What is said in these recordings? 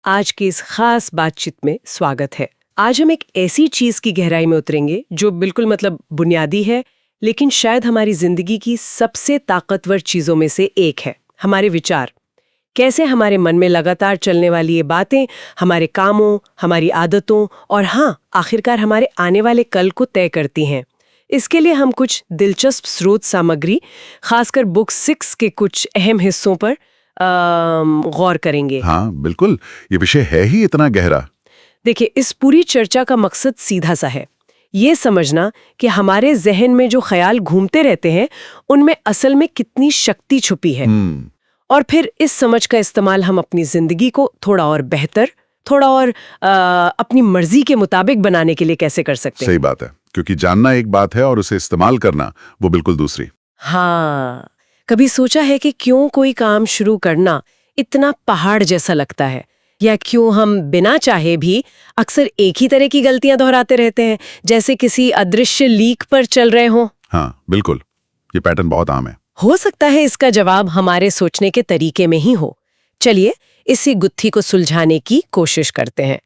आज की इस खास बातचीत में स्वागत है। आज हम एक ऐसी चीज की गहराई में उतरेंगे जो बिल्कुल बुनियादी है, लेकिन शायद हमारी जिंदगी की सबसे ताकतवर चीजों में से एक है, हमारे विचार। कैसे हमारे मन में लगातार चलने वाली ये बातें हमारे कामों, हमारी आदतों और आखिरकार हमारे आने वाले कल को तय करती हैं। इसके लिए हम कुछ दिलचस्प स्रोत सामग्री, खासकर बुक 6 के कुछ अहम हिस्सों पर गौर करेंगे। हाँ बिल्कुल, ये विषय है ही इतना गहरा। देखिए, इस पूरी चर्चा का मकसद सीधा सा है, ये समझना कि हमारे जहन में जो ख्याल घूमते रहते हैं उनमें असल में कितनी शक्ति छुपी है, और फिर इस समझ का इस्तेमाल हम अपनी जिंदगी को थोड़ा और बेहतर, थोड़ा और अपनी मर्जी के मुताबिक बनाने के लिए कैसे कर सकते हैं। सही बात है, क्योंकि जानना एक बात है और उसे इस्तेमाल करना वो बिल्कुल दूसरी। हाँ, कभी सोचा है कि क्यों कोई काम शुरू करना इतना पहाड़ जैसा लगता है, या क्यों हम बिना चाहे भी अक्सर एक ही तरह की गलतियां दोहराते रहते हैं, जैसे किसी अदृश्य लीक पर चल रहे हों। हाँ बिल्कुल, ये पैटर्न बहुत आम है। हो सकता है इसका जवाब हमारे सोचने के तरीके में ही हो। चलिए इसी गुत्थी को सुलझाने की कोशिश करते हैं।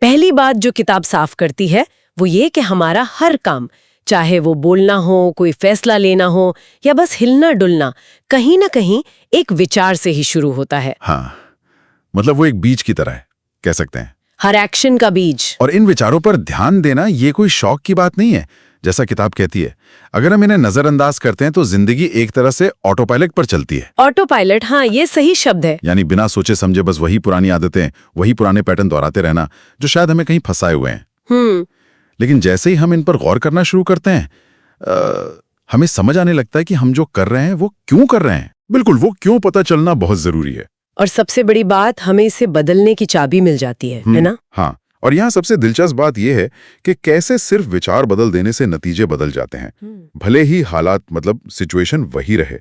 पहली बात जो किताब साफ करती है वो ये कि हमारा हर काम, चाहे वो बोलना हो, कोई फैसला लेना हो या बस हिलना डुलना, कहीं ना कहीं एक विचार से ही शुरू होता है। हाँ, मतलब वो एक बीज की तरह है, कह सकते हैं। हर एक्शन का बीज। और इन विचारों पर ध्यान देना ये कोई शौक की बात नहीं है। जैसा किताब कहती है, अगर हम इन्हें नजरअंदाज करते हैं तो जिंदगी एक तरह से ऑटो पायलट पर चलती है। ऑटो पायलट, हाँ, ये सही शब्द है। यानी बिना सोचे समझे बस वही पुरानी आदतें, वही पुराने पैटर्न दोहराते रहना जो शायद हमें कहीं फंसाए हुए हैं। लेकिन जैसे ही हम इन पर गौर करना शुरू करते हैं, हमें समझ आने लगता है कि हम जो कर रहे हैं वो क्यों कर रहे हैं। बिल्कुल, वो क्यों पता चलना बहुत जरूरी है। और सबसे बड़ी बात, हमें इसे बदलने की चाबी मिल जाती है ना? हाँ, और यहाँ सबसे दिलचस्प बात यह है कि कैसे सिर्फ विचार बदल देने से नतीजे बदल जाते हैं, भले ही हालात सिचुएशन वही रहे।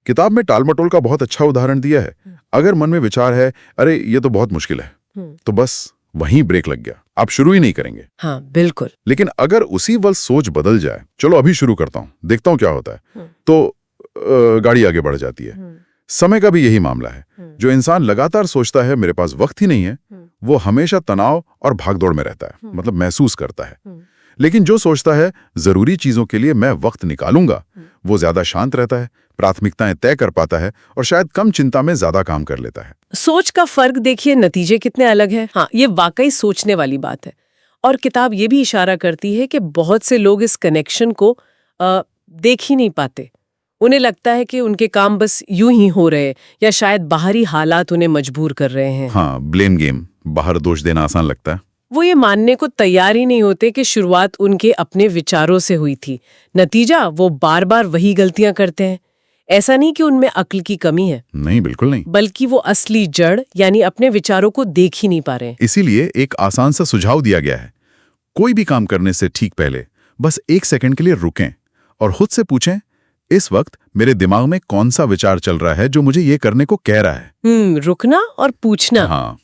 किताब में टालमटोल का बहुत अच्छा उदाहरण दिया है। अगर मन में विचार है, अरे ये तो बहुत मुश्किल है, तो बस वहीं ब्रेक लग गया, आप शुरू ही नहीं करेंगे। हाँ बिल्कुल। लेकिन अगर उसी वक्त सोच बदल जाए, चलो अभी शुरू करता हूँ, देखता हूँ क्या होता है, तो गाड़ी आगे बढ़ जाती है। समय का भी यही मामला है। जो इंसान लगातार सोचता है मेरे पास वक्त ही नहीं है, वो हमेशा तनाव और भागदौड़ में रहता है, महसूस करता है। लेकिन जो सोचता है जरूरी चीजों के लिए मैं वक्त निकालूंगा, वो ज्यादा शांत रहता है, प्राथमिकताएं तय कर पाता है और शायद कम चिंता में ज्यादा काम कर लेता है। सोच का फर्क देखिए, नतीजे कितने अलग हैं। हाँ, ये वाकई सोचने वाली बात है। और किताब ये भी इशारा करती है कि बहुत से लोग इस कनेक्शन को देख ही नहीं पाते। उन्हें लगता है कि उनके काम बस यूं ही हो रहे, या शायद बाहरी हालात उन्हें मजबूर कर रहे हैं। हाँ, ब्लेम गेम, बाहर दोष देना आसान लगता है। वो ये मानने को तैयार ही नहीं होते कि शुरुआत उनके अपने विचारों से हुई थी, नतीजा वो बार बार वही गलतियां करते हैं। ऐसा नहीं कि उनमें अक्ल की कमी है, नहीं, बिल्कुल नहीं, बल्कि वो असली जड़ यानी अपने विचारों को देख ही नहीं पा रहे। इसीलिए एक आसान सा सुझाव दिया गया है। कोई भी काम करने से ठीक पहले बस 1 सेकंड के लिए रुकें और खुद से पूछें, इस वक्त मेरे दिमाग में कौन सा विचार चल रहा है जो मुझे ये करने को कह रहा है। रुकना और पूछना। हाँ,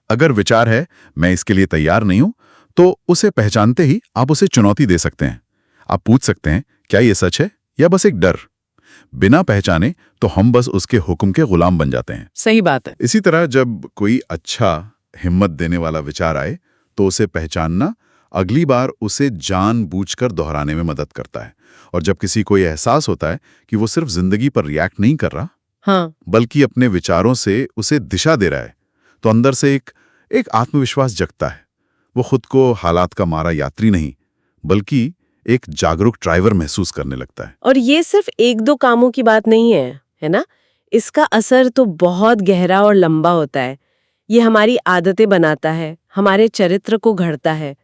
अगर विचार है मैं इसके लिए तैयार नहीं हूं, तो उसे पहचानते ही आप उसे चुनौती दे सकते हैं। आप पूछ सकते हैं, क्या ये सच है या बस एक डर? बिना पहचाने तो हम बस उसके हुक्म के गुलाम बन जाते हैं। सही बात है। इसी तरह जब कोई अच्छा, हिम्मत देने वाला विचार आए तो उसे पहचानना अगली बार उसे जानबूझकर दोहराने में मदद करता है। और जब किसी को यह एहसास होता है कि वो सिर्फ जिंदगी पर रिएक्ट नहीं कर रहा, बल्कि अपने विचारों से उसे दिशा दे रहा है, तो अंदर से एक आत्मविश्वास जगता है। वो खुद को हालात का मारा यात्री नहीं, बल्कि एक जागरूक ड्राइवर महसूस करने लगता है। और ये सिर्फ 1-2 कामों की बात नहीं है ना? इसका असर तो बहुत गहरा और लंबा होता है। ये हमारी आदतें बनाता है, हमारे चरित्र को गढ़ता है।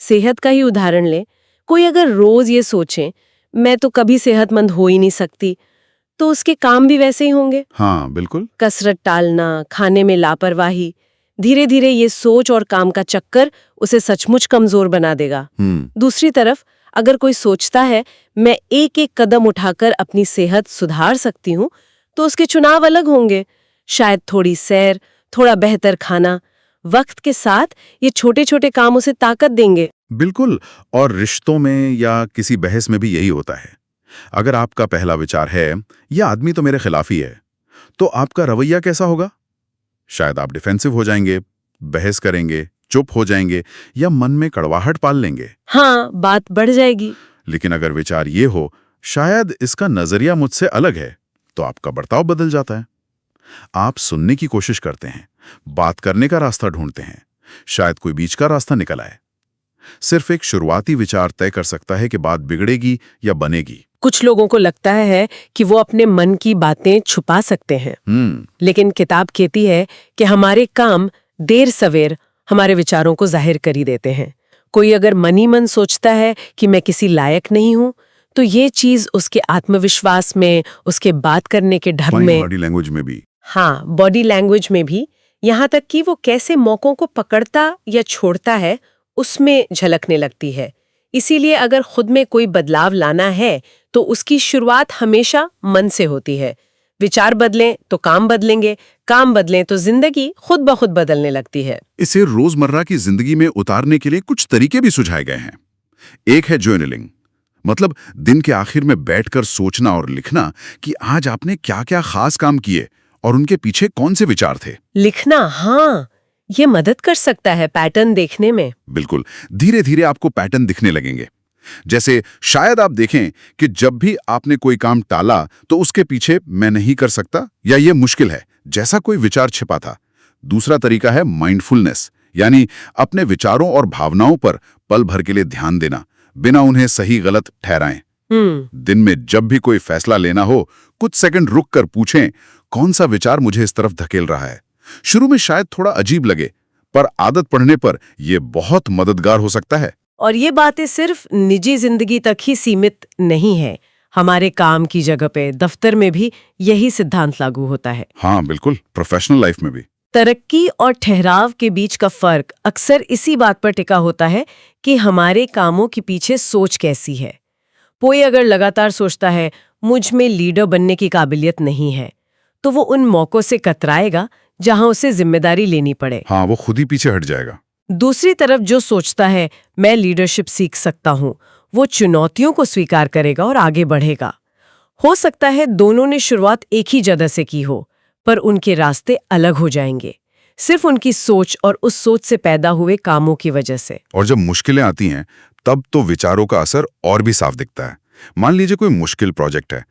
सेहत का ही उदाहरण लें, कोई अगर रोज ये सोचे मैं तो कभी सेहतमंद हो ही नहीं सकती, तो उसके काम भी वैसे ही होंगे। हाँ बिल्कुल। कसरत टालना, खाने में लापरवाही, धीरे धीरे ये सोच और काम का चक्कर उसे सचमुच कमजोर बना देगा। दूसरी तरफ अगर कोई सोचता है मैं एक एक कदम उठाकर अपनी सेहत सुधार सकती हूँ, तो उसके चुनाव अलग होंगे। शायद थोड़ी सैर, थोड़ा बेहतर खाना। वक्त के साथ ये छोटे छोटे काम उसे ताकत देंगे। बिल्कुल, और रिश्तों में या किसी बहस में भी यही होता है। अगर आपका पहला विचार है यह आदमी तो मेरे खिलाफ ही है, तो आपका रवैया कैसा होगा? शायद आप डिफेंसिव हो जाएंगे, बहस करेंगे, चुप हो जाएंगे या मन में कड़वाहट पाल लेंगे। हाँ, बात बढ़ जाएगी। लेकिन अगर विचार ये हो, शायद इसका नजरिया मुझसे अलग है, तो आपका बर्ताव बदल जाता है। आप सुनने की कोशिश करते हैं, बात करने का रास्ता ढूंढते हैं, शायद कोई बीच का रास्ता निकल आए। सिर्फ एक शुरुआती विचार तय कर सकता है कि बात बिगड़ेगी या बनेगी। कुछ लोगों को लगता है कि वो अपने मन की बातें छुपा सकते हैं, लेकिन किताब कहती है कि हमारे काम देर सवेर हमारे विचारों को जाहिर कर ही देते हैं। कोई अगर मन ही मन सोचता है कि मैं किसी लायक नहीं हूं, तो ये चीज उसके आत्मविश्वास में, उसके बात करने के ढंग में, बॉडी लैंग्वेज में भी, हाँ, बॉडी लैंग्वेज में भी, यहाँ तक कि वो कैसे मौकों को पकड़ता या छोड़ता है, उसमें झलकने लगती है। इसीलिए अगर खुद में कोई बदलाव लाना है तो उसकी शुरुआत हमेशा मन से होती है। विचार बदलें तो काम बदलेंगे, काम बदलें तो जिंदगी खुद ब खुद बदलने लगती है। इसे रोजमर्रा की जिंदगी में उतारने के लिए कुछ तरीके भी सुझाए गए हैं। एक है जर्नलिंग, मतलब दिन के आखिर में बैठकर सोचना और लिखना कि आज आपने क्या-क्या खास काम किए और उनके पीछे कौन से विचार थे। लिखना, हाँ, ये मदद कर सकता है पैटर्न देखने में। बिल्कुल, धीरे धीरे आपको पैटर्न दिखने लगेंगे। जैसे शायद आप देखें कि जब भी आपने कोई काम टाला तो उसके पीछे मैं नहीं कर सकता या ये मुश्किल है जैसा कोई विचार छिपा था। दूसरा तरीका है माइंडफुलनेस, यानी अपने विचारों और भावनाओं पर पल भर के लिए ध्यान देना, बिना उन्हें सही गलत ठहराएं। दिन में जब भी कोई फैसला लेना हो, कुछ सेकंड रुक कर पूछें, कौन सा विचार मुझे इस तरफ धकेल रहा है। शुरू में शायद थोड़ा अजीब लगे, पर आदत पड़ने पर यह बहुत मददगार हो सकता है। और ये बातें सिर्फ निजी जिंदगी तक ही सीमित नहीं है, हमारे काम की जगह पे, दफ्तर में भी यही सिद्धांत लागू होता है। हाँ बिल्कुल, प्रोफेशनल लाइफ में भी। तरक्की और ठहराव के बीच का फर्क अक्सर इसी बात पर टिका होता है कि हमारे कामों के पीछे सोच कैसी है। कोई अगर लगातार सोचता है मुझ में लीडर बनने की काबिलियत नहीं है, तो वो उन मौकों से कतराएगा जहां उसे जिम्मेदारी लेनी पड़े। हाँ, वो खुद ही पीछे हट जाएगा। दूसरी तरफ जो सोचता है मैं लीडरशिप सीख सकता हूं, वो चुनौतियों को स्वीकार करेगा और आगे बढ़ेगा। हो सकता है दोनों ने शुरुआत एक ही जगह से की हो, पर उनके रास्ते अलग हो जाएंगे, सिर्फ उनकी सोच और उस सोच से पैदा हुए कामों की वजह से। और जब मुश्किलें आती हैं, तब तो विचारों का असर और भी साफ दिखता है। मान लीजिए कोई मुश्किल प्रोजेक्ट है,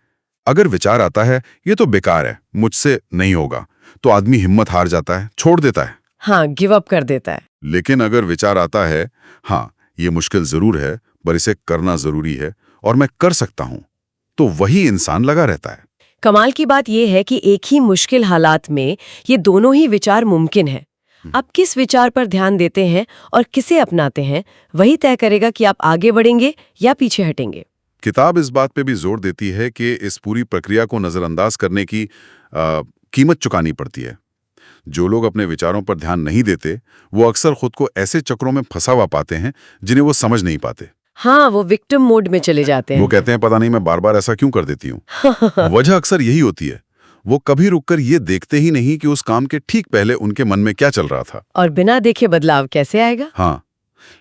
अगर विचार आता है ये तो बेकार है, मुझसे नहीं होगा, तो आदमी हिम्मत हार जाता है, छोड़ देता है। हाँ, गिव अप कर देता है। लेकिन अगर विचार आता है, हाँ ये मुश्किल जरूर है, पर इसे करना जरूरी है और मैं कर सकता हूं, तो वही इंसान लगा रहता है। कमाल की बात यह है कि एक ही मुश्किल हालात में ये दोनों ही विचार मुमकिन है। आप किस विचार पर ध्यान देते हैं और किसे अपनाते हैं, वही तय करेगा कि आप आगे बढ़ेंगे या पीछे हटेंगे। किताब इस बात पे भी जोर देती है कि इस पूरी प्रक्रिया को नजरअंदाज करने की कीमत चुकानी पड़ती है। जो लोग अपने विचारों पर ध्यान नहीं देते, वो अक्सर खुद को ऐसे चक्रों में फंसा हुआ पाते हैं जिन्हें वो समझ नहीं पाते। हाँ, वो विक्टिम मोड में चले जाते हैं। वो कहते हैं पता नहीं मैं बार बार ऐसा क्यों कर देती हूँ। वजह अक्सर यही होती है, वो कभी रुककर ये देखते ही नहीं कि उस काम के ठीक पहले उनके मन में क्या चल रहा था। और बिना देखे बदलाव कैसे आएगा? हाँ,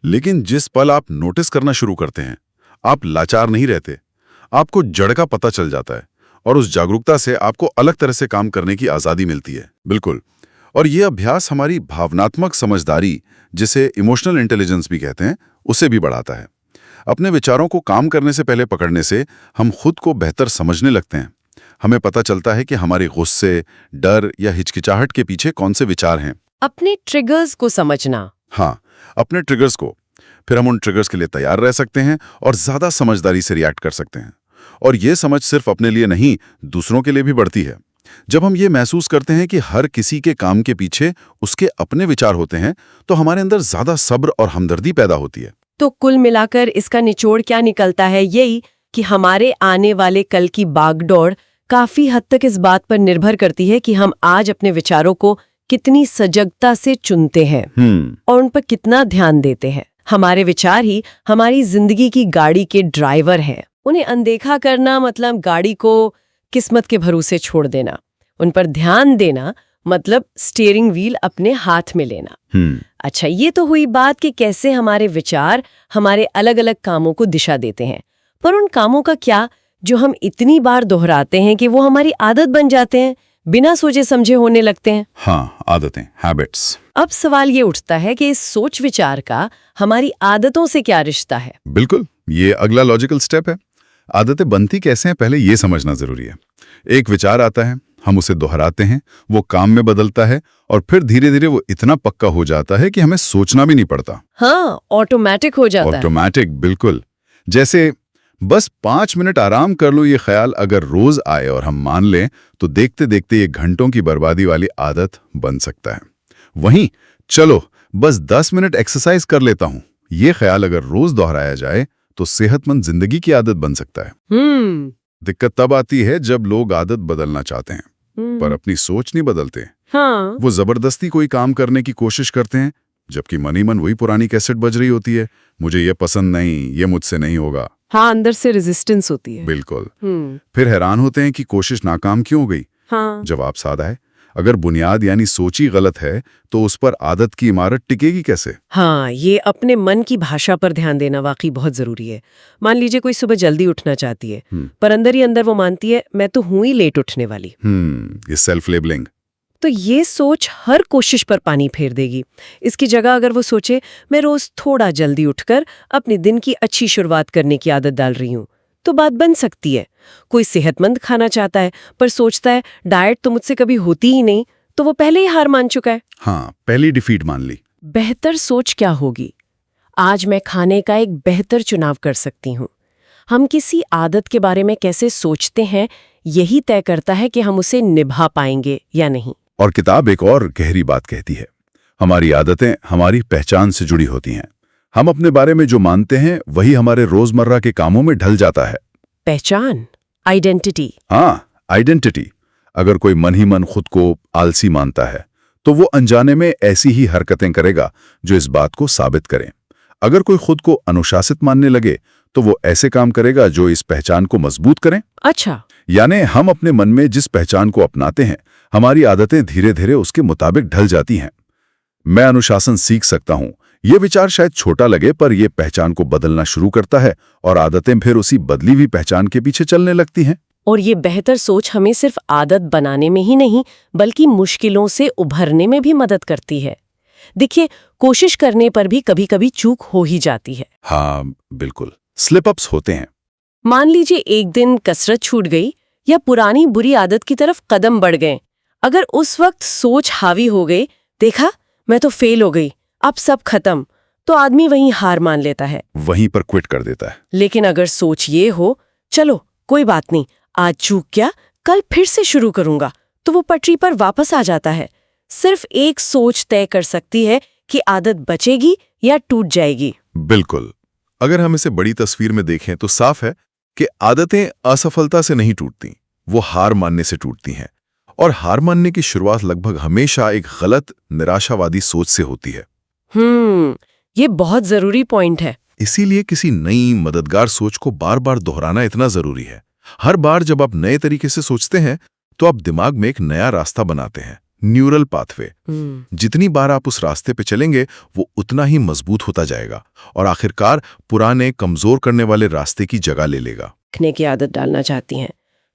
लेकिन जिस पल आप नोटिस करना शुरू करते हैं, आप लाचार नहीं रहते, आपको जड़ का पता चल जाता है और उस जागरूकता से आपको अलग तरह से काम करने की आज़ादी मिलती है। बिल्कुल, और ये अभ्यास हमारी भावनात्मक समझदारी, जिसे इमोशनल इंटेलिजेंस भी कहते हैं, उसे भी बढ़ाता है। अपने विचारों को काम करने से पहले पकड़ने से हम खुद को बेहतर समझने लगते हैं। हमें पता चलता है कि हमारे गुस्से, डर या हिचकिचाहट के पीछे कौन से विचार हैं। अपने ट्रिगर्स को समझना। हाँ, अपने ट्रिगर्स को। फिर हम उन ट्रिगर्स के लिए तैयार रह सकते हैं और ज्यादा समझदारी से रिएक्ट कर सकते हैं। और ये समझ सिर्फ अपने लिए नहीं, दूसरों के लिए भी बढ़ती है। जब हम ये महसूस करते हैं कि हर किसी के काम के पीछे उसके अपने विचार होते हैं, तो हमारे अंदर ज्यादा सब्र और हमदर्दी पैदा होती है। तो कुल मिलाकर इसका निचोड़ क्या निकलता है? यही कि हमारे आने वाले कल की बागडोर काफी हद तक इस बात पर निर्भर करती है कि हम आज अपने विचारों को कितनी सजगता से चुनते हैं और उन पर कितना ध्यान देते हैं। हमारे विचार ही हमारी जिंदगी की गाड़ी के ड्राइवर हैं। उन्हें अनदेखा करना मतलब गाड़ी को किस्मत के भरोसे छोड़ देना। उन पर ध्यान देना मतलब स्टीयरिंग व्हील अपने हाथ में लेना। अच्छा, ये तो हुई बात कि कैसे हमारे विचार हमारे अलग अलग कामों को दिशा देते हैं, पर उन कामों का क्या जो हम इतनी बार दोहराते हैं कि वो हमारी आदत बन जाते हैं, बिना सोचे समझे होने लगते हैं। हाँ, आदतें, हैबिट्स। अब सवाल ये उठता है कि इस सोच विचार का हमारी आदतों से क्या रिश्ता है? बिल्कुल, ये अगला लॉजिकल स्टेप है। आदतें बनती कैसे हैं, पहले ये समझना जरूरी है। एक विचार आता है, हम उसे दोहराते हैं, वो काम में बदलता है और फिर धीरे धीरे वो इतना पक्का हो जाता है कि हमें सोचना भी नहीं पड़ता। हाँ, ऑटोमेटिक हो जाता है। ऑटोमेटिक, बिल्कुल। जैसे बस 5 मिनट आराम कर लो, ये ख्याल अगर रोज आए और हम मान लें तो देखते देखते ये घंटों की बर्बादी वाली आदत बन सकता है। वहीं चलो बस 10 मिनट एक्सरसाइज कर लेता हूं, ये ख्याल अगर रोज दोहराया जाए तो सेहतमंद जिंदगी की आदत बन सकता है। दिक्कत तब आती है जब लोग आदत बदलना चाहते हैं पर अपनी सोच नहीं बदलते। हाँ। वो जबरदस्ती कोई काम करने की कोशिश करते हैं, जबकि मन ही मन वही पुरानी कैसेट बज रही होती है, मुझे ये पसंद नहीं, ये मुझसे नहीं होगा। हाँ, अंदर से रेजिस्टेंस होती है। बिल्कुल। फिर हैरान होते हैं कि कोशिश नाकाम क्यों हो गई। हाँ। जवाब सादा है, अगर बुनियाद यानी सोच ही गलत है तो उस पर आदत की इमारत टिकेगी कैसे? हाँ, ये अपने मन की भाषा पर ध्यान देना वाकई बहुत जरूरी है। मान लीजिए कोई सुबह जल्दी उठना चाहती है, पर अंदर ही अंदर वो मानती है मैं तो हूं ही लेट उठने वाली। ये सेल्फ लेबलिंग। तो ये सोच हर कोशिश पर पानी फेर देगी। इसकी जगह अगर वो सोचे मैं रोज थोड़ा जल्दी उठकर अपने दिन की अच्छी शुरुआत करने की आदत डाल रही हूँ, तो बात बन सकती है। कोई सेहतमंद खाना चाहता है पर सोचता है डाइट तो मुझसे कभी होती ही नहीं, तो वो पहले ही हार मान चुका है। हाँ, पहली डिफीट मान ली। बेहतर सोच क्या होगी? आज मैं खाने का एक बेहतर चुनाव कर सकती हूँ। हम किसी आदत के बारे में कैसे सोचते हैं, यही तय करता है कि हम उसे निभा पाएंगे या नहीं। और किताब एक और गहरी बात कहती है, हमारी आदतें हमारी पहचान से जुड़ी होती हैं। हम अपने बारे में जो मानते हैं वही हमारे रोजमर्रा के कामों में ढल जाता है। पहचान, आइडेंटिटी। हाँ, आइडेंटिटी। अगर कोई मन ही मन खुद को आलसी मानता है तो वो अनजाने में ऐसी ही हरकतें करेगा जो इस बात को साबित करें। अगर कोई खुद को अनुशासित मानने लगे तो वो ऐसे काम करेगा जो इस पहचान को मजबूत करें। अच्छा, यानी हम अपने मन में जिस पहचान को अपनाते हैं, हमारी आदतें धीरे धीरे उसके मुताबिक ढल जाती हैं। मैं अनुशासन सीख सकता हूं, ये विचार शायद छोटा लगे पर यह पहचान को बदलना शुरू करता है और आदतें फिर उसी बदली हुई पहचान के पीछे चलने लगती हैं। और ये बेहतर सोच हमें सिर्फ आदत बनाने में ही नहीं बल्कि मुश्किलों से उभरने में भी मदद करती है। देखिए, कोशिश करने पर भी कभी कभी चूक हो ही जाती है। हाँ, बिल्कुल, स्लिप अप्स होते हैं। मान लीजिए एक दिन कसरत छूट गई या पुरानी बुरी आदत की तरफ कदम बढ़ गए। अगर उस वक्त सोच हावी हो गई, देखा मैं तो फेल हो गई, अब सब खत्म, तो आदमी वहीं हार मान लेता है, वहीं पर क्विट कर देता है। लेकिन अगर सोच ये हो चलो कोई बात नहीं, आज चूक गया, कल फिर से शुरू करूंगा, तो वो पटरी पर वापस आ जाता है। सिर्फ एक सोच तय कर सकती है कि आदत बचेगी या टूट जाएगी। बिल्कुल। अगर हम इसे बड़ी तस्वीर में देखें तो साफ है कि आदतें असफलता से नहीं टूटती, वो हार मानने से टूटती हैं। और हार मानने की शुरुआत लगभग हमेशा एक गलत निराशावादी सोच से होती है। ये बहुत जरूरी पॉइंट है। इसीलिए किसी नई मददगार सोच को बार बार दोहराना इतना जरूरी है। हर बार जब आप नए तरीके से सोचते हैं तो आप दिमाग में एक नया रास्ता बनाते हैं, न्यूरल पाथवे। जितनी बार आप उस रास्ते पे चलेंगे वो उतना ही मजबूत होता जाएगा और आखिरकार पुराने कमजोर करने वाले रास्ते की जगह ले लेगा। लिखने की आदत डालना चाहती हैं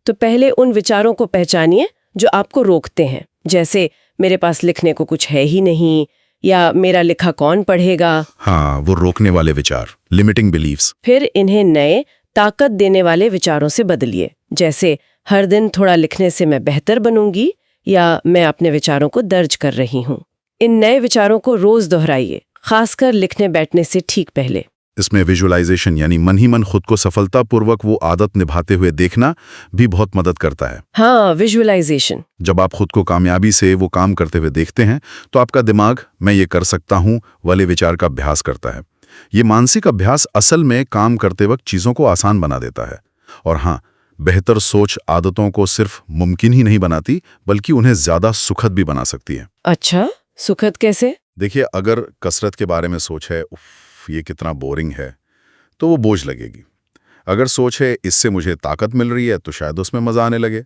तो पहले उन विचारों को पहचानिए जो आपको रोकते हैं, जैसे मेरे पास लिखने को कुछ है ही नहीं या मेरा लिखा कौन पढ़ेगा। हाँ, वो रोकने वाले विचार, लिमिटिंग बिलीव्स। फिर इन्हें नए ताकत देने वाले विचारों से बदलिए, जैसे हर दिन थोड़ा लिखने से मैं बेहतर बनूंगी या मैं अपने विचारों को दर्ज कर रही हूँ। इन नए विचारों को रोज दोहराइए, खासकर लिखने बैठने से ठीक पहले। इसमें विजुअलाइजेशन यानी मन ही मन खुद को सफलतापूर्वक वो आदत निभाते हुए देखना भी बहुत मदद करता है। हाँ, विजुअलाइजेशन। जब आप खुद को कामयाबी से वो काम करते हुए देखते हैं तो आपका दिमाग मैं ये कर सकता हूँ वाले विचार का अभ्यास करता है। ये मानसिक अभ्यास असल में काम करते वक्त चीजों को आसान बना देता है। और हाँ, बेहतर सोच आदतों को सिर्फ मुमकिन ही नहीं बनाती बल्कि उन्हें ज्यादा सुखद भी बना सकती है। अच्छा, सुखद कैसे? देखिए, अगर कसरत के बारे में सोच है ये कितना बोरिंग है तो वो बोझ लगेगी। अगर सोच है इससे मुझे ताकत मिल रही है तो शायद उसमें मजा आने लगे।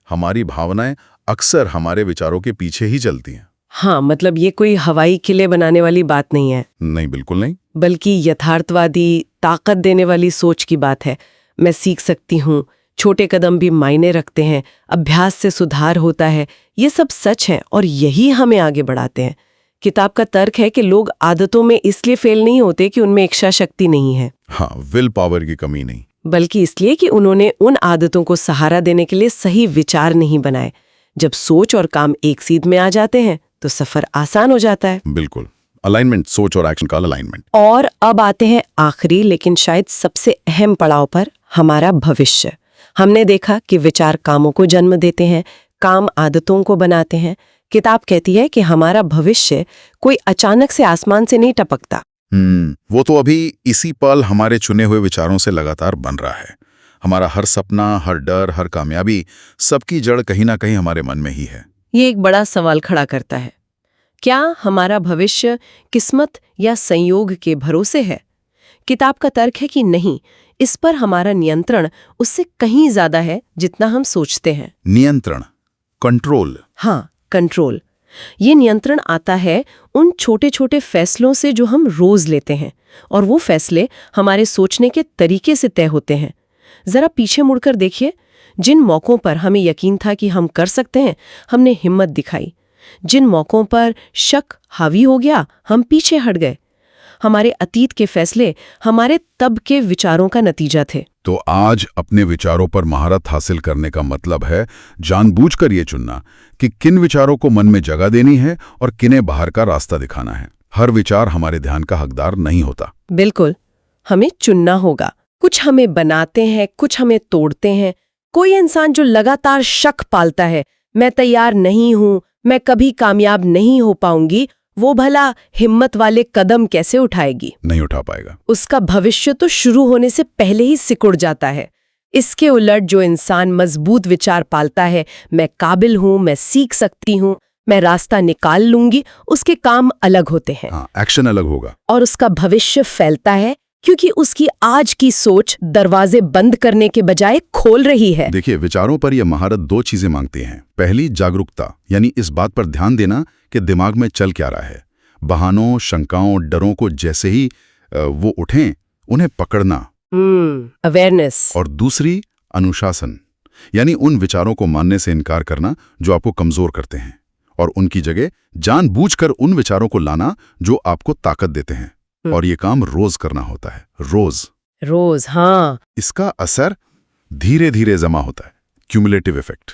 हमारी भावनाएं अक्सर हमारे विचारों के पीछे ही चलती हैं। हाँ, मतलब ये कोई हवाई किले बनाने वाली बात नहीं है। नहीं, बिल्कुल नहीं, बल्कि यथार्थवादी ताकत देने वाली सोच की बात है। मैं सीख सकती हूँ, छोटे कदम भी मायने रखते हैं, अभ्यास से सुधार होता है, ये सब सच है और यही हमें आगे बढ़ाते हैं। किताब का तर्क है कि लोग आदतों में इसलिए फेल नहीं होते कि उनमें इच्छा शक्ति नहीं है, हाँ, विल पावर की कमी नहीं, बल्कि इसलिए कि उन्होंने उन आदतों को सहारा देने के लिए सही विचार नहीं बनाए। जब सोच और काम एक सीध में आ जाते हैं तो सफर आसान हो जाता है। बिल्कुल, अलाइनमेंट, सोच और एक्शन का अलाइनमेंट। और अब आते हैं आखिरी लेकिन शायद सबसे अहम पड़ाव पर, हमारा भविष्य। हमने देखा कि विचार कामों को जन्म देते हैं, काम आदतों को बनाते हैं। किताब कहती है कि हमारा भविष्य कोई अचानक से आसमान से नहीं टपकता। वो तो अभी इसी पल हमारे चुने हुए विचारों से लगातार बन रहा है। हमारा हर सपना, हर डर, हर कामयाबी, सबकी जड़ कहीं ना कहीं हमारे मन में ही है। ये एक बड़ा सवाल खड़ा करता है, क्या हमारा भविष्य किस्मत या संयोग के भरोसे है? किताब का तर्क है कि नहीं, इस पर हमारा नियंत्रण उससे कहीं ज्यादा है जितना हम सोचते हैं। नियंत्रण, कंट्रोल। हाँ, कंट्रोल। ये नियंत्रण आता है उन छोटे छोटे फैसलों से जो हम रोज लेते हैं, और वो फैसले हमारे सोचने के तरीके से तय होते हैं। जरा पीछे मुड़कर देखिए, जिन मौकों पर हमें यकीन था कि हम कर सकते हैं, हमने हिम्मत दिखाई। जिन मौकों पर शक हावी हो गया, हम पीछे हट गए। हमारे अतीत के फैसले हमारे तब के विचारों का नतीजा थे। तो आज अपने विचारों पर महारत हासिल करने का मतलब है जानबूझकर ये चुनना कि किन विचारों को मन में जगह देनी है और किन्हें बाहर का रास्ता दिखाना है। हर विचार हमारे ध्यान का हकदार नहीं होता। बिल्कुल, हमें चुनना होगा। कुछ हमें बनाते हैं, कुछ हमें तोड़ते हैं। कोई इंसान जो लगातार शक पालता है, मैं तैयार नहीं हूं, मैं कभी कामयाब नहीं हो पाऊंगी, वो भला हिम्मत वाले कदम कैसे उठाएगी? नहीं उठा पाएगा। उसका भविष्य तो शुरू होने से पहले ही सिकुड़ जाता है। इसके उलट जो इंसान मजबूत विचार पालता है, मैं काबिल हूं, मैं सीख सकती हूं, मैं रास्ता निकाल लूंगी, उसके काम अलग होते हैं। हाँ, एक्शन अलग होगा। और उसका भविष्य फैलता है क्योंकि उसकी आज की सोच दरवाजे बंद करने के बजाय खोल रही है। देखिए, विचारों पर यह महारत दो चीजें मांगती हैं। पहली, जागरूकता, यानी इस बात पर ध्यान देना कि दिमाग में चल क्या रहा है। बहानों, शंकाओं, डरों को जैसे ही वो उठें, उन्हें पकड़ना। अवेयरनेस। और दूसरी, अनुशासन, यानी उन विचारों को मानने से इनकार करना जो आपको कमजोर करते हैं, और उनकी जगह जानबूझकर उन विचारों को लाना जो आपको ताकत देते हैं। और ये काम रोज करना होता है, रोज। हाँ। इसका असर धीरे धीरे जमा होता है, क्यूमुलेटिव इफेक्ट,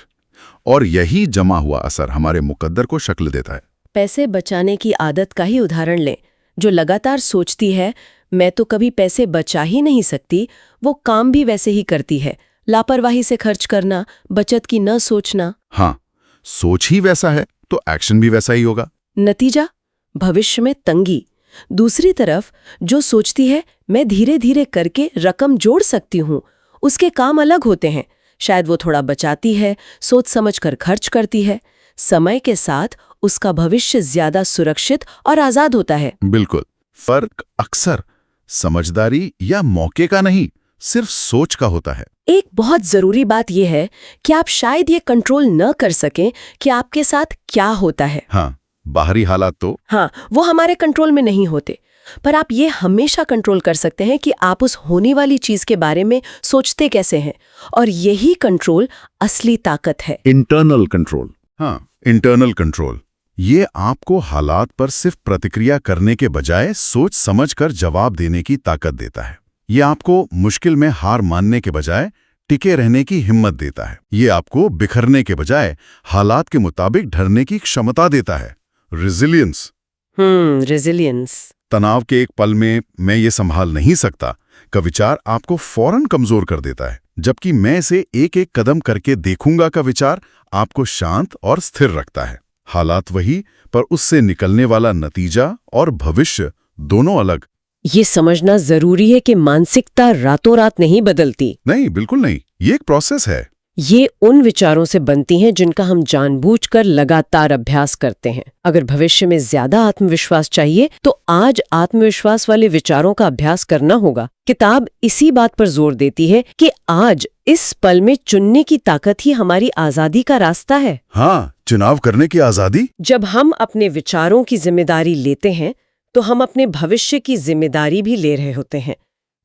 और यही जमा हुआ असर हमारे मुकद्दर को शक्ल देता है। पैसे बचाने की आदत का ही उदाहरण लें। जो लगातार सोचती है मैं तो कभी पैसे बचा ही नहीं सकती, वो काम भी वैसे ही करती है। लापरवाही से खर्च करना, बचत की न सोचना। हाँ, सोच ही वैसा है तो एक्शन भी वैसा ही होगा। नतीजा, भविष्य में तंगी। दूसरी तरफ जो सोचती है मैं धीरे धीरे करके रकम जोड़ सकती हूँ, उसके काम अलग होते हैं। शायद वो थोड़ा बचाती है, सोच समझकर खर्च करती है। समय के साथ उसका भविष्य ज्यादा सुरक्षित और आजाद होता है। बिल्कुल। फर्क अक्सर समझदारी या मौके का नहीं, सिर्फ सोच का होता है। एक बहुत जरूरी बात यह है कि आप शायद ये कंट्रोल न कर सकें कि आपके साथ क्या होता है। हाँ, बाहरी हालात तो हाँ, वो हमारे कंट्रोल में नहीं होते, पर आप ये हमेशा कंट्रोल कर सकते हैं कि आप उस होने वाली चीज के बारे में सोचते कैसे हैं, और यही कंट्रोल असली ताकत है। Internal control. हाँ, इंटरनल कंट्रोल। ये आपको हालात पर सिर्फ प्रतिक्रिया करने के बजाय सोच समझकर जवाब देने की ताकत देता है। ये आपको मुश्किल में हार मानने के बजाय टिके रहने की हिम्मत देता है। ये आपको बिखरने के बजाय हालात के मुताबिक ढलने की क्षमता देता है। रेजिलियंस। रेजिलियंस। तनाव के एक पल में मैं ये संभाल नहीं सकता का विचार आपको फौरन कमजोर कर देता है, जबकि मैं इसे एक एक कदम करके देखूंगा का विचार आपको शांत और स्थिर रखता है। हालात वही, पर उससे निकलने वाला नतीजा और भविष्य दोनों अलग। ये समझना जरूरी है कि मानसिकता रातों रात नहीं बदलती। नहीं, बिल्कुल नहीं। ये एक प्रोसेस है। ये उन विचारों से बनती हैं जिनका हम जानबूझकर लगातार अभ्यास करते हैं। अगर भविष्य में ज्यादा आत्मविश्वास चाहिए तो आज आत्मविश्वास वाले विचारों का अभ्यास करना होगा। किताब इसी बात पर जोर देती है कि आज इस पल में चुनने की ताकत ही हमारी आजादी का रास्ता है। हाँ, चुनाव करने की आजादी। जब हम अपने विचारों की जिम्मेदारी लेते हैं तो हम अपने भविष्य की जिम्मेदारी भी ले रहे होते हैं।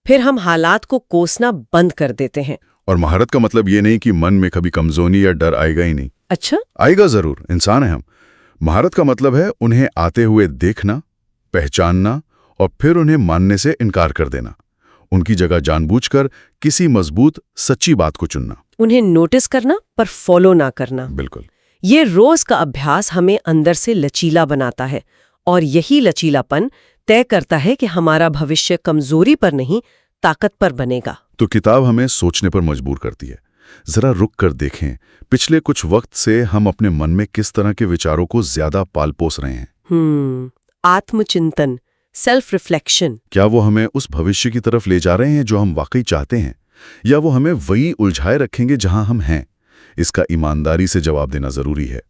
फिर हम हालात को कोसना बंद कर देते हैं। और महारत का मतलब ये नहीं कि मन में कभी कमजोरी या डर आएगा ही नहीं। अच्छा, आएगा जरूर, इंसान है हम। महारत का मतलब है उन्हें आते हुए देखना, पहचानना और फिर उन्हें मानने से इनकार कर देना। उनकी जगह जानबूझकर किसी मजबूत सच्ची बात को चुनना। उन्हें नोटिस करना पर फॉलो ना करना। बिल्कुल। ये रोज का अभ्यास हमें अंदर से लचीला बनाता है और यही लचीलापन तय करता है कि हमारा भविष्य कमजोरी पर नहीं, ताकत पर बनेगा। तो किताब हमें सोचने पर मजबूर करती है। जरा रुक कर देखें, पिछले कुछ वक्त से हम अपने मन में किस तरह के विचारों को ज्यादा पाल पोस रहे हैं। आत्मचिंतन, सेल्फ रिफ्लेक्शन। क्या वो हमें उस भविष्य की तरफ ले जा रहे हैं जो हम वाकई चाहते हैं, या वो हमें वही उलझाए रखेंगे जहां हम हैं? इसका ईमानदारी से जवाब देना जरूरी है,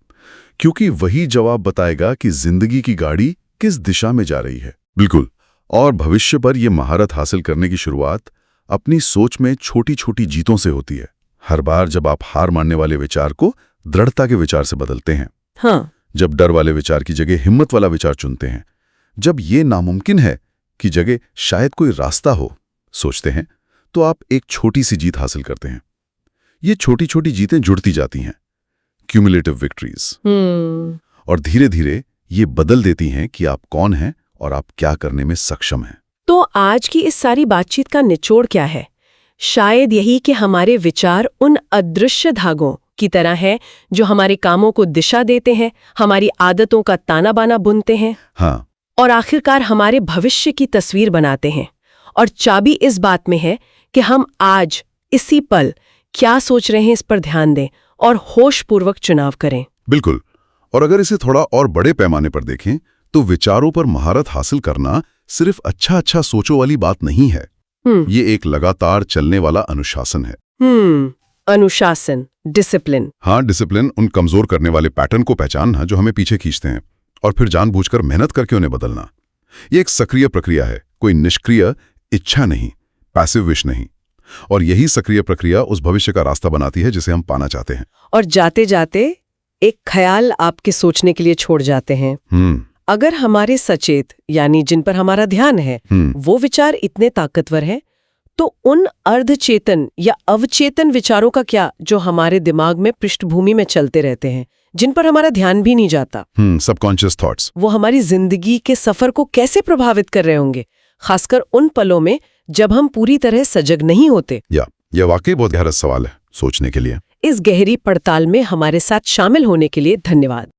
क्योंकि वही जवाब बताएगा कि जिंदगी की गाड़ी किस दिशा में जा रही है। बिल्कुल। और भविष्य पर यह महारत हासिल करने की शुरुआत अपनी सोच में छोटी छोटी जीतों से होती है। हर बार जब आप हार मानने वाले विचार को दृढ़ता के विचार से बदलते हैं, हाँ। जब डर वाले विचार की जगह हिम्मत वाला विचार चुनते हैं, जब ये नामुमकिन है कि जगह शायद कोई रास्ता हो सोचते हैं, तो आप एक छोटी सी जीत हासिल करते हैं। ये छोटी छोटी जीतें जुड़ती जाती हैं, क्यूमुलेटिव विक्ट्रीज, और धीरे धीरे ये बदल देती हैं कि आप कौन हैं और आप क्या करने में सक्षम हैं। तो आज की इस सारी बातचीत का निचोड़ क्या है? शायद यही कि हमारे विचार उन अदृश्य धागों की तरह हैं जो हमारे कामों को दिशा देते हैं, हमारी आदतों का ताना बाना बुनते हैं, हाँ, और आखिरकार हमारे भविष्य की तस्वीर बनाते हैं। और चाबी इस बात में है कि हम आज इसी पल क्या सोच रहे हैं इस पर ध्यान दें और होशपूर्वक चुनाव करें। बिल्कुल। और अगर इसे थोड़ा और बड़े पैमाने पर देखें, तो विचारों पर महारत हासिल करना सिर्फ अच्छा सोचो वाली बात नहीं है। ये एक लगातार चलने वाला अनुशासन है। अनुशासन, डिसिप्लिन। हाँ, डिसिप्लिन, उन कमजोर करने वाले पैटर्न को पहचानना जो हमें पीछे खींचते हैं, और फिर जानबूझकर मेहनत करके उन्हें बदलना। ये एक सक्रिय प्रक्रिया है, कोई निष्क्रिय इच्छा नहीं, पैसिव विश नहीं। और यही सक्रिय प्रक्रिया उस भविष्य का रास्ता बनाती है जिसे हम पाना चाहते हैं। और जाते जाते एक ख्याल आपके सोचने के लिए छोड़ जाते हैं। अगर हमारे सचेत यानी जिन पर हमारा ध्यान है वो विचार इतने ताकतवर हैं, तो उन अर्धचेतन या अवचेतन विचारों का क्या जो हमारे दिमाग में पृष्ठभूमि में चलते रहते हैं, जिन पर हमारा ध्यान भी नहीं जाता, सबकॉन्शियस थॉट्स, वो हमारी जिंदगी के सफर को कैसे प्रभावित कर रहे होंगे, खासकर उन पलों में जब हम पूरी तरह सजग नहीं होते। यह वाकई बहुत गहरा सवाल है सोचने के लिए। इस गहरी पड़ताल में हमारे साथ शामिल होने के लिए धन्यवाद।